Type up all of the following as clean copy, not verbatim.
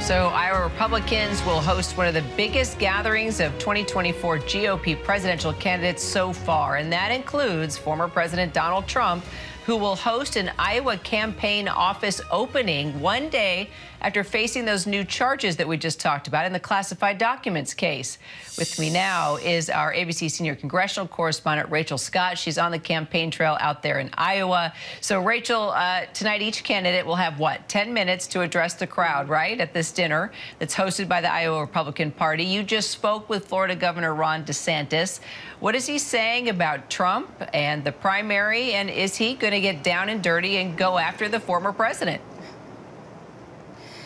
So Iowa Republicans will host one of the biggest gatherings of 2024 GOP presidential candidates so far, and that includes former President Donald Trump, who will host an Iowa campaign office opening one day after facing those new charges that we just talked about in the classified documents case. With me now is our ABC senior congressional correspondent, Rachel Scott. She's on the campaign trail out there in Iowa. So, Rachel, tonight each candidate will have, 10 minutes to address the crowd, right, at this dinner that's hosted by the Iowa Republican Party. You just spoke with Florida Governor Ron DeSantis. What is he saying about Trump and the primary, and is he going to get down and dirty and go after the former president?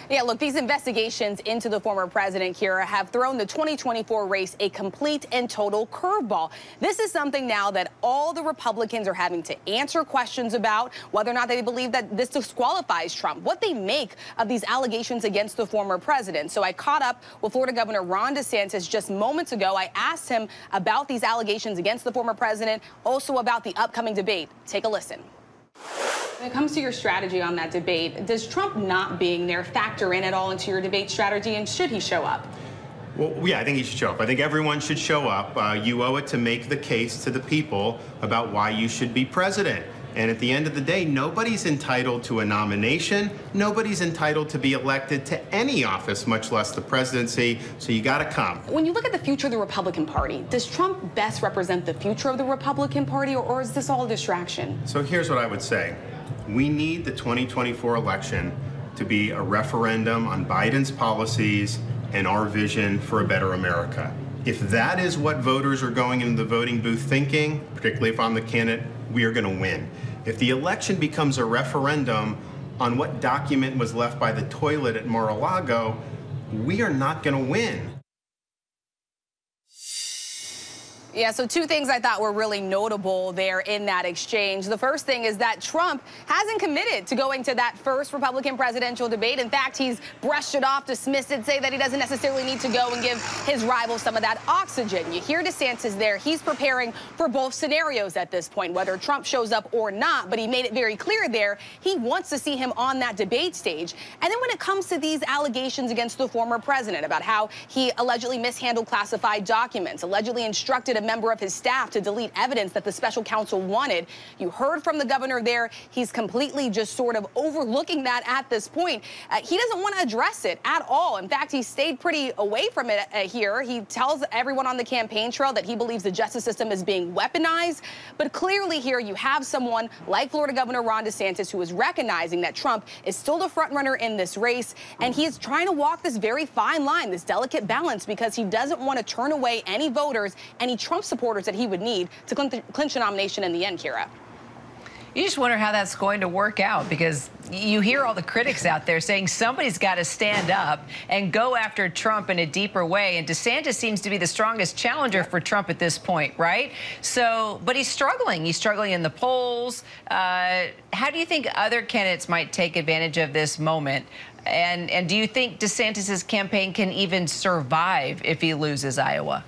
Yeah, look, these investigations into the former president, Kyra, have thrown the 2024 race a complete and total curveball. This is something now that all the Republicans are having to answer questions about, whether or not they believe that this disqualifies Trump, what they make of these allegations against the former president. So I caught up with Florida Governor Ron DeSantis just moments ago. I asked him about these allegations against the former president, also about the upcoming debate. Take a listen. When it comes to your strategy on that debate, does Trump not being there factor in at all into your debate strategy, and should he show up? Well, yeah, I think he should show up. I think everyone should show up. You owe it to make the case to the people about why you should be president. And at the end of the day, nobody's entitled to a nomination. Nobody's entitled to be elected to any office, much less the presidency. So you got to come. When you look at the future of the Republican Party, does Trump best represent the future of the Republican Party, or is this all a distraction? So here's what I would say. We need the 2024 election to be a referendum on Biden's policies and our vision for a better America. If that is what voters are going into the voting booth thinking, particularly if I'm the candidate, we are going to win. If the election becomes a referendum on what document was left by the toilet at Mar-a-Lago, we are not going to win. Yeah, so two things I thought were really notable there in that exchange. The first thing is that Trump hasn't committed to going to that first Republican presidential debate. In fact, he's brushed it off, dismissed it, say that he doesn't necessarily need to go and give his rival some of that oxygen. You hear DeSantis there. He's preparing for both scenarios at this point, whether Trump shows up or not, but he made it very clear there he wants to see him on that debate stage. And then when it comes to these allegations against the former president about how he allegedly mishandled classified documents, allegedly instructed a member of his staff to delete evidence that the special counsel wanted. You heard from the governor there. He's completely just sort of overlooking that at this point. He doesn't want to address it at all. In fact, he stayed pretty away from it here. He tells everyone on the campaign trail that he believes the justice system is being weaponized. But clearly here you have someone like Florida Governor Ron DeSantis who is recognizing that Trump is still the front runner in this race. And he's trying to walk this very fine line, this delicate balance, because he doesn't want to turn away any voters, any Trump supporters that he would need to clinch a nomination in the end, Kyra. You just wonder how that's going to work out, because you hear all the critics out there saying somebody's got to stand up and go after Trump in a deeper way. And DeSantis seems to be the strongest challenger for Trump at this point, right? So, but he's struggling. He's struggling in the polls. How do you think other candidates might take advantage of this moment? And do you think DeSantis's campaign can even survive if he loses Iowa?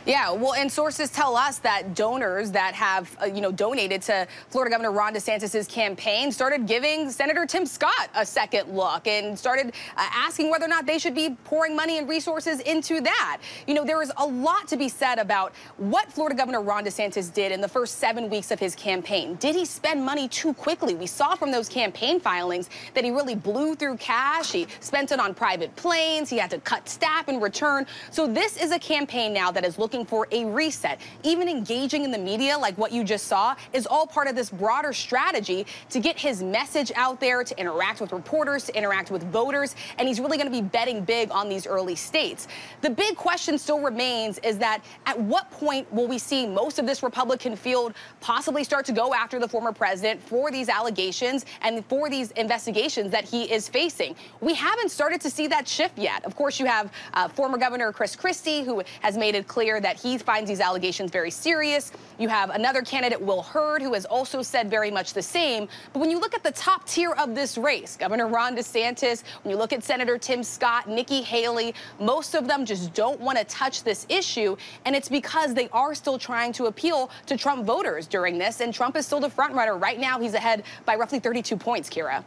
Yeah, well, and sources tell us that donors that have, donated to Florida Governor Ron DeSantis' campaign started giving Senator Tim Scott a second look and started asking whether or not they should be pouring money and resources into that. You know, there is a lot to be said about what Florida Governor Ron DeSantis did in the first 7 weeks of his campaign. Did he spend money too quickly? We saw from those campaign filings that he really blew through cash. He spent it on private planes. He had to cut staff in return. So this is a campaign now that is looking for a reset. Even engaging in the media like what you just saw is all part of this broader strategy to get his message out there, to interact with reporters, to interact with voters, and he's really going to be betting big on these early states. The big question still remains is that at what point will we see most of this Republican field possibly start to go after the former president for these allegations and for these investigations that he is facing? We haven't started to see that shift yet. Of course, you have former Governor Chris Christie, who has made it clear that he finds these allegations very serious. You have another candidate, Will Hurd, who has also said very much the same. But when you look at the top tier of this race, Governor Ron DeSantis, when you look at Senator Tim Scott, Nikki Haley, most of them just don't want to touch this issue. And it's because they are still trying to appeal to Trump voters during this. And Trump is still the front runner. Right now, he's ahead by roughly 32 points, Kyra.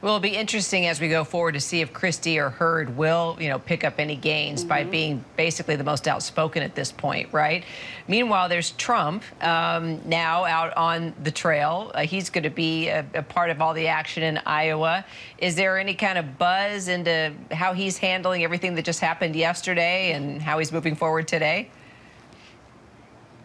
Well, it'll be interesting as we go forward to see if Christie or Hurd will, pick up any gains by being basically the most outspoken at this point, right? Meanwhile, there's Trump now out on the trail. He's going to be a part of all the action in Iowa. Is there any kind of buzz into how he's handling everything that just happened yesterday and how he's moving forward today?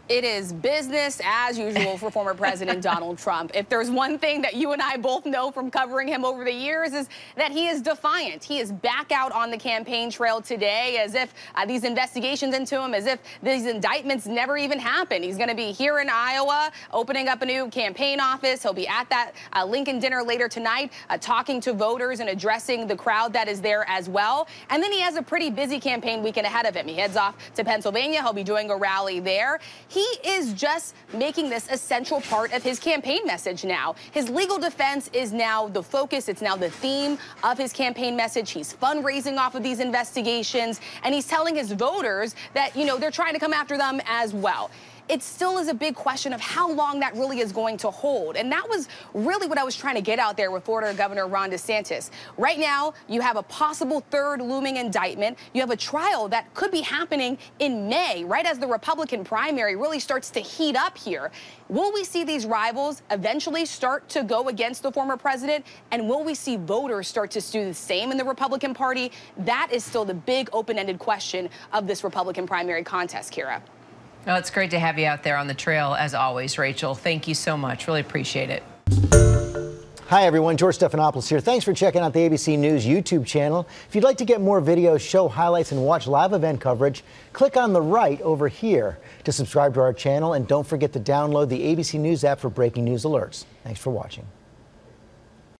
It is business as usual for former President Donald Trump. If there's one thing that you and I both know from covering him over the years is that he is defiant. He is back out on the campaign trail today as if these investigations into him, as if these indictments never even happened. He's going to be here in Iowa opening up a new campaign office. He'll be at that Lincoln dinner later tonight talking to voters and addressing the crowd that is there as well. And then he has a pretty busy campaign weekend ahead of him. He heads off to Pennsylvania. He'll be doing a rally there. He is just making this a central part of his campaign message now. His legal defense is now the focus. It's now the theme of his campaign message. He's fundraising off of these investigations, and he's telling his voters that, they're trying to come after them as well. It still is a big question of how long that really is going to hold. And that was really what I was trying to get out there with Florida Governor Ron DeSantis. Right now, you have a possible third looming indictment. You have a trial that could be happening in May, right as the Republican primary really starts to heat up here. Will we see these rivals eventually start to go against the former president? And will we see voters start to do the same in the Republican Party? That is still the big open-ended question of this Republican primary contest, Kyra. Well, it's great to have you out there on the trail, as always, Rachel. Thank you so much. Really appreciate it. Hi, everyone. George Stephanopoulos here. Thanks for checking out the ABC News YouTube channel. If you'd like to get more videos, show highlights, and watch live event coverage, click on the right over here to subscribe to our channel. And don't forget to download the ABC News app for breaking news alerts. Thanks for watching.